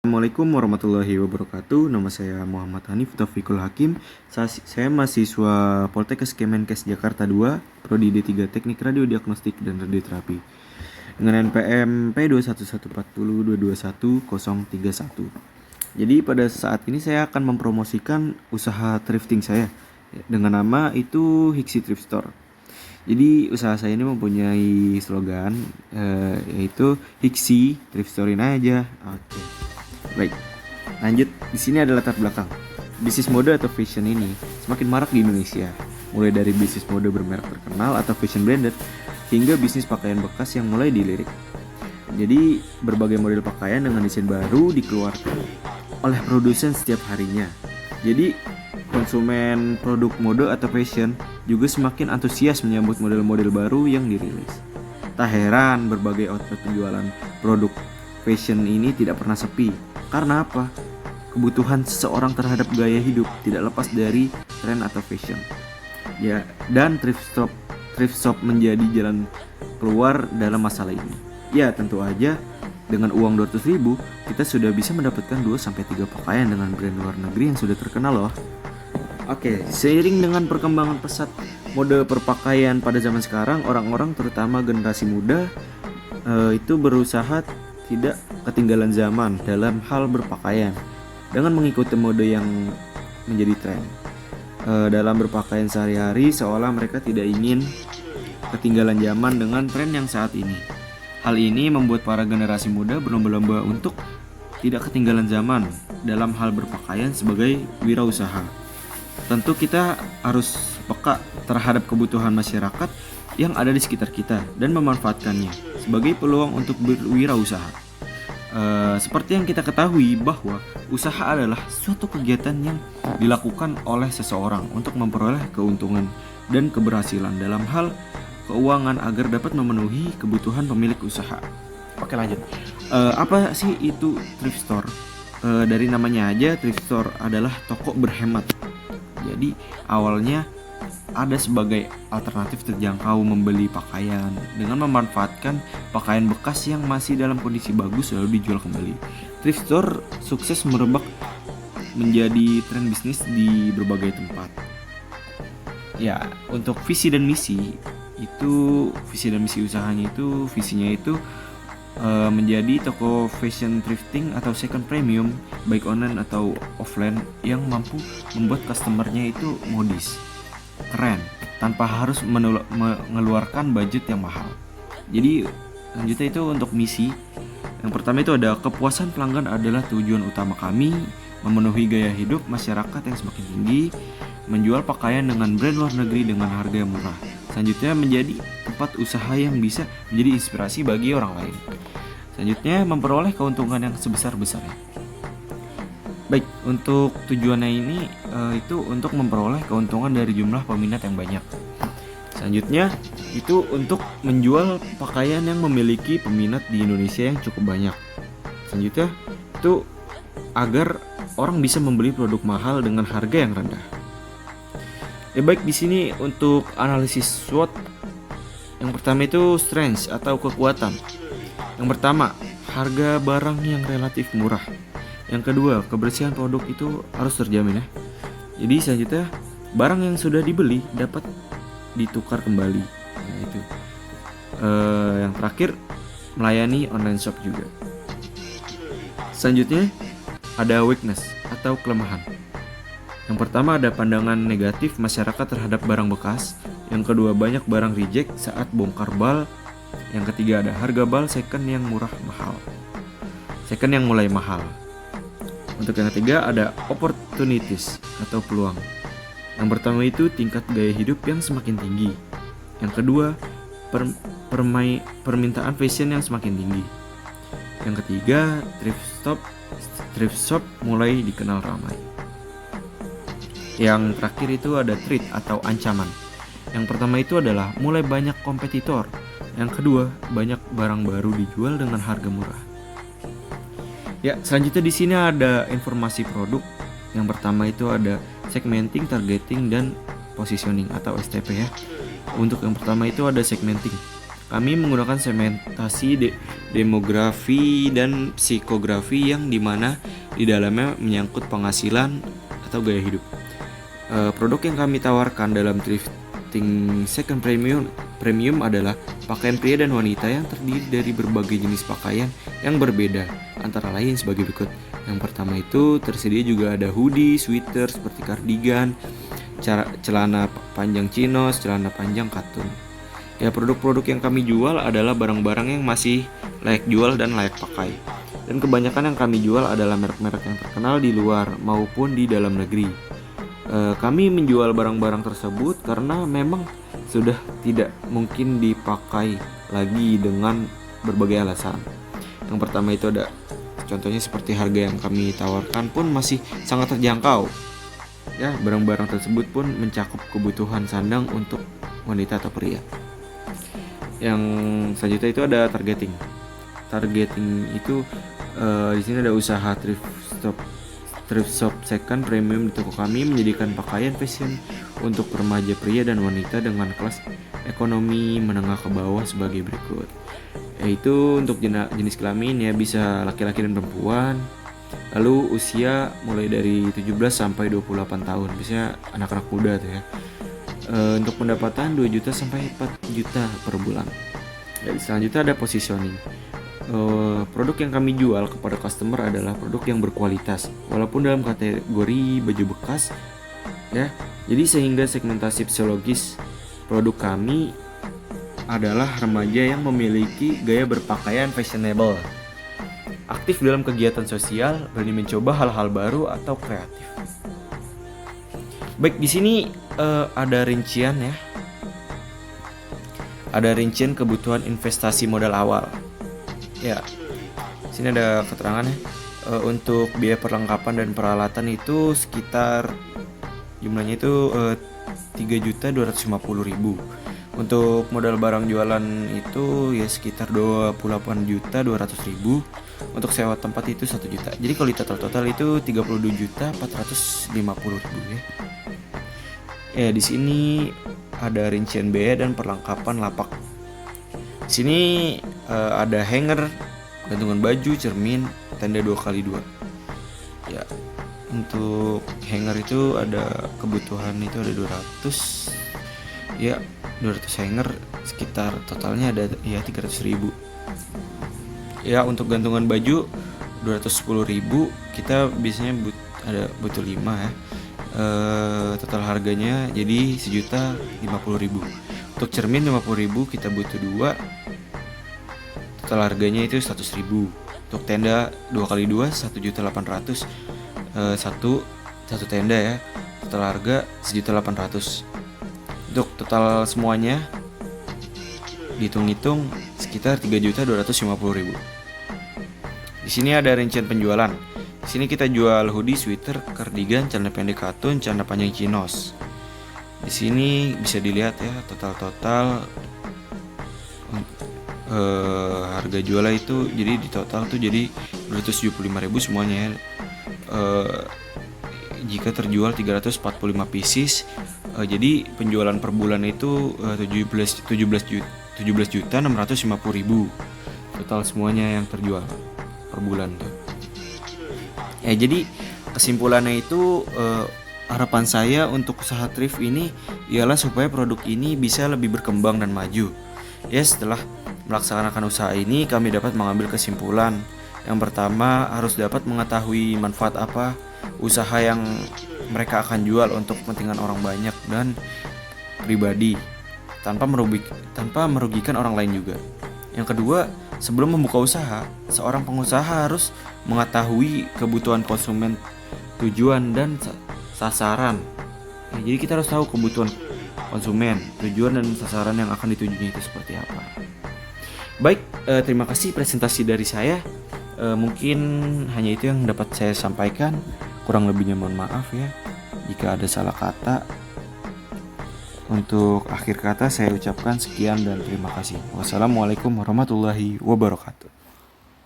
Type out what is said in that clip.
Assalamualaikum warahmatullahi wabarakatuh. Nama saya Muhammad Hanif Taufikul Hakim. Saya mahasiswa Poltekkes Kemenkes Jakarta 2, Prodi D3 Teknik Radiodiagnostik dan Radioterapi. Dengan NPM P21140221031. Jadi pada saat ini saya akan mempromosikan usaha thrifting saya dengan nama itu Hiksi Thrift Store. Jadi usaha saya ini mempunyai slogan yaitu Hiksi Thrift Storein aja. Oke. Baik, lanjut. Di sini ada latar belakang. Bisnis mode atau fashion ini semakin marak di Indonesia. Mulai dari bisnis mode bermerek terkenal atau fashion branded hingga bisnis pakaian bekas yang mulai dilirik. Jadi berbagai model pakaian dengan desain baru dikeluarkan oleh produsen setiap harinya. Jadi konsumen produk mode atau fashion juga semakin antusias menyambut model-model baru yang dirilis. Tak heran berbagai outlet penjualan produk fashion ini tidak pernah sepi. Karena apa? Kebutuhan seseorang terhadap gaya hidup tidak lepas dari tren atau fashion. Ya, dan thrift shop menjadi jalan keluar dalam masalah ini. Ya, tentu aja dengan uang 200.000 kita sudah bisa mendapatkan 2-3 pakaian dengan brand luar negeri yang sudah terkenal loh. Oke, seiring dengan perkembangan pesat mode perpakaian pada zaman sekarang, orang-orang terutama generasi muda itu berusaha tidak ketinggalan zaman dalam hal berpakaian dengan mengikuti mode yang menjadi tren. Dalam berpakaian sehari-hari seolah mereka tidak ingin ketinggalan zaman dengan tren yang saat ini. Hal ini membuat para generasi muda berlomba-lomba untuk tidak ketinggalan zaman dalam hal berpakaian sebagai wirausaha. Tentu kita harus peka terhadap kebutuhan masyarakat yang ada di sekitar kita dan memanfaatkannya sebagai peluang untuk berwirausaha. Seperti yang kita ketahui bahwa usaha adalah suatu kegiatan yang dilakukan oleh seseorang untuk memperoleh keuntungan dan keberhasilan dalam hal keuangan agar dapat memenuhi kebutuhan pemilik usaha. Oke, lanjut. Apa sih itu thrift store? Dari namanya aja, thrift store adalah toko berhemat. Jadi awalnya ada sebagai alternatif terjangkau membeli pakaian dengan memanfaatkan pakaian bekas yang masih dalam kondisi bagus lalu dijual kembali. Thrift store sukses merebak menjadi tren bisnis di berbagai tempat. Ya, untuk visi dan misi usahanya itu visinya itu menjadi toko fashion thrifting atau second premium baik online atau offline yang mampu membuat customernya itu modis, keren, tanpa harus mengeluarkan budget yang mahal. Jadi lanjutnya itu untuk misi. Yang pertama itu ada kepuasan pelanggan adalah tujuan utama kami, memenuhi gaya hidup masyarakat yang semakin tinggi, menjual pakaian dengan brand luar negeri dengan harga yang murah. Selanjutnya menjadi tempat usaha yang bisa menjadi inspirasi bagi orang lain. Selanjutnya memperoleh keuntungan yang sebesar-besarnya. Baik, untuk tujuannya ini itu untuk memperoleh keuntungan dari jumlah peminat yang banyak. Selanjutnya itu untuk menjual pakaian yang memiliki peminat di Indonesia yang cukup banyak. Selanjutnya itu agar orang bisa membeli produk mahal dengan harga yang rendah. Ya baik, di sini untuk analisis SWOT. Yang pertama itu strength atau kekuatan. Yang pertama, harga barang yang relatif murah. Yang kedua, kebersihan produk itu harus terjamin ya. Jadi selanjutnya, barang yang sudah dibeli dapat ditukar kembali. Nah, itu. Yang terakhir, melayani online shop juga. Selanjutnya, ada weakness atau kelemahan. Yang pertama ada pandangan negatif masyarakat terhadap barang bekas. Yang kedua banyak barang reject saat bongkar bal. Yang ketiga ada harga bal second yang mulai mahal. Untuk yang ketiga ada opportunities atau peluang. Yang pertama itu tingkat gaya hidup yang semakin tinggi. Yang kedua permintaan fashion yang semakin tinggi. Yang ketiga thrift shop mulai dikenal ramai. Yang terakhir itu ada threat atau ancaman. Yang pertama itu adalah mulai banyak kompetitor. Yang kedua, banyak barang baru dijual dengan harga murah. Ya, selanjutnya di sini ada informasi produk. Yang pertama itu ada segmenting, targeting, dan positioning atau STP ya. Untuk yang pertama itu ada segmenting. Kami menggunakan segmentasi demografi dan psikografi yang dimana di dalamnya menyangkut penghasilan atau gaya hidup. Produk yang kami tawarkan dalam thrifting second premium adalah pakaian pria dan wanita yang terdiri dari berbagai jenis pakaian yang berbeda, antara lain sebagai berikut. Yang pertama itu tersedia juga ada hoodie, sweater seperti kardigan, celana panjang chinos, celana panjang katun. Ya, produk-produk yang kami jual adalah barang-barang yang masih layak jual dan layak pakai. Dan kebanyakan yang kami jual adalah merek-merek yang terkenal di luar maupun di dalam negeri. Kami menjual barang-barang tersebut karena memang sudah tidak mungkin dipakai lagi dengan berbagai alasan. Yang pertama itu ada contohnya seperti harga yang kami tawarkan pun masih sangat terjangkau. Ya, barang-barang tersebut pun mencakup kebutuhan sandang untuk wanita atau pria. Yang selanjutnya itu ada targeting. Targeting itu di sini ada usaha thrift shop second premium di toko kami menjadikan pakaian fashion untuk remaja pria dan wanita dengan kelas ekonomi menengah ke bawah sebagai berikut. Yaitu untuk jenis kelamin ya bisa laki-laki dan perempuan. Lalu usia mulai dari 17 sampai 28 tahun. Biasanya anak-anak muda tuh ya. Untuk pendapatan 2 juta sampai 4 juta per bulan. Dan selanjutnya ada positioning. Produk yang kami jual kepada customer adalah produk yang berkualitas walaupun dalam kategori baju bekas ya. Jadi sehingga segmentasi psikologis produk kami adalah remaja yang memiliki gaya berpakaian fashionable, aktif dalam kegiatan sosial, berani mencoba hal-hal baru atau kreatif. Baik, di sini ada rincian ya. Ada rincian kebutuhan investasi modal awal. Ya, sini ada keterangan ya. Untuk biaya perlengkapan dan peralatan itu sekitar jumlahnya itu 3.250.000. Untuk modal barang jualan itu ya sekitar 28.200.000. Untuk sewa tempat itu 1 juta. Jadi kalau di total itu 32.450.000 ya. Ya, di sini ada rincian biaya dan perlengkapan lapak. Di sini ada hanger, gantungan baju, cermin, tenda 2x2. Ya, untuk hanger itu ada kebutuhan itu ada 200. Ya, 200 hanger sekitar totalnya ada ya 300.000. Ya, untuk gantungan baju 210.000, kita biasanya butuh 5 ya. Total harganya jadi 1.050.000. Untuk cermin 50.000, kita butuh 2. Total harganya itu 100.000. Untuk tenda 2x2 1.800.000. Satu tenda ya. Total harga 1.800.000. Untuk total semuanya dihitung-hitung sekitar 3.250.000. Di sini ada rincian penjualan. Di sini kita jual hoodie, sweater, kardigan, celana pendek katun, celana panjang chinos. Di sini bisa dilihat ya total harga jualnya itu jadi di total tuh jadi 275.000 semuanya ya. Jika terjual 345 pieces, jadi penjualan per bulan itu 17.650.000 total semuanya yang terjual per bulan tuh. Ya, jadi kesimpulannya itu harapan saya untuk usaha thrift ini ialah supaya produk ini bisa lebih berkembang dan maju. Ya, setelah melaksanakan usaha ini kami dapat mengambil kesimpulan. Yang pertama, harus dapat mengetahui manfaat apa usaha yang mereka akan jual untuk kepentingan orang banyak dan pribadi tanpa merugikan orang lain juga. Yang kedua, sebelum membuka usaha, seorang pengusaha harus mengetahui kebutuhan konsumen, tujuan dan sasaran. Ya, jadi kita harus tahu kebutuhan konsumen, tujuan dan sasaran yang akan ditujunya itu seperti apa. Baik, terima kasih presentasi dari saya. Mungkin hanya itu yang dapat saya sampaikan. Kurang lebihnya mohon maaf ya jika ada salah kata. Untuk akhir kata saya ucapkan sekian dan terima kasih. Wassalamualaikum warahmatullahi wabarakatuh.